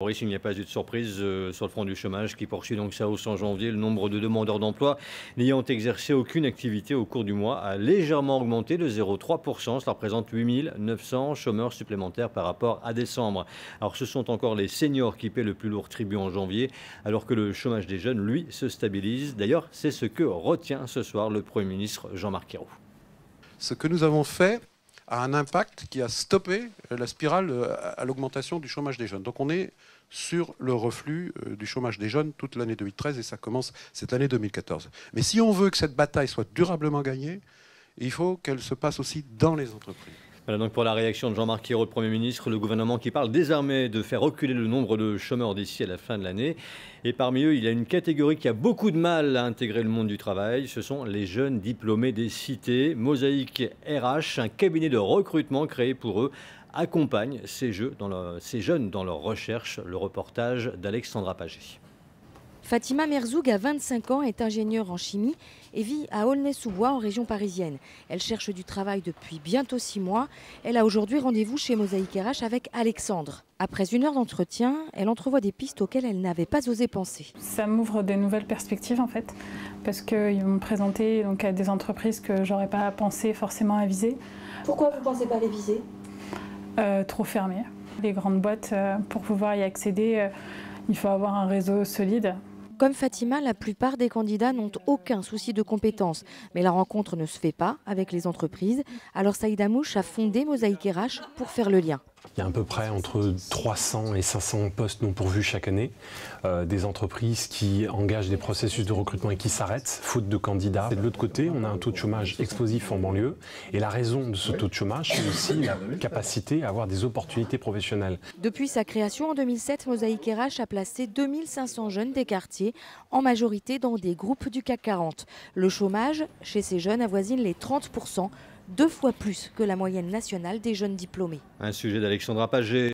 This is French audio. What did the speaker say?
Maurice, il n'y a pas eu de surprise sur le front du chômage qui poursuit donc sa hausse en janvier. Le nombre de demandeurs d'emploi n'ayant exercé aucune activité au cours du mois a légèrement augmenté de 0,3%. Cela représente 8 900 chômeurs supplémentaires par rapport à décembre. Alors ce sont encore les seniors qui paient le plus lourd tribut en janvier, alors que le chômage des jeunes, lui, se stabilise. D'ailleurs, c'est ce que retient ce soir le Premier ministre Jean-Marc Ayrault. Ce que nous avons fait a un impact qui a stoppé la spirale à l'augmentation du chômage des jeunes. Donc on est sur le reflux du chômage des jeunes toute l'année 2013 et ça commence cette année 2014. Mais si on veut que cette bataille soit durablement gagnée, il faut qu'elle se passe aussi dans les entreprises. Voilà donc pour la réaction de Jean-Marc Ayrault, le Premier ministre, le gouvernement qui parle désormais de faire reculer le nombre de chômeurs d'ici à la fin de l'année. Et parmi eux, il y a une catégorie qui a beaucoup de mal à intégrer le monde du travail. Ce sont les jeunes diplômés des cités. Mosaïque RH, un cabinet de recrutement créé pour eux, accompagne ces jeunes dans leur recherche. Le reportage d'Alexandra Pagé. Fatima Merzoug a 25 ans, est ingénieure en chimie et vit à Aulnay-sous-Bois en région parisienne. Elle cherche du travail depuis bientôt 6 mois. Elle a aujourd'hui rendez-vous chez Mosaïque RH avec Alexandre. Après 1 heure d'entretien, elle entrevoit des pistes auxquelles elle n'avait pas osé penser. Ça m'ouvre de nouvelles perspectives en fait, parce qu'ils vont me présenter donc, à des entreprises que j'aurais pas pensé forcément à viser. Pourquoi vous ne pensez pas les viser? Trop fermées. Les grandes boîtes, pour pouvoir y accéder, il faut avoir un réseau solide. Comme Fatima, la plupart des candidats n'ont aucun souci de compétence. Mais la rencontre ne se fait pas avec les entreprises. Alors Saïd Amouche a fondé Mosaïque RH pour faire le lien. Il y a à peu près entre 300 et 500 postes non pourvus chaque année. Des entreprises qui engagent des processus de recrutement et qui s'arrêtent, faute de candidats. Et de l'autre côté, on a un taux de chômage explosif en banlieue. Et la raison de ce taux de chômage, c'est aussi la capacité à avoir des opportunités professionnelles. Depuis sa création en 2007, Mosaïque RH a placé 2500 jeunes des quartiers, en majorité dans des groupes du CAC 40. Le chômage chez ces jeunes avoisine les 30%, 2 fois plus que la moyenne nationale des jeunes diplômés. Un sujet d'Alexandra Pagé.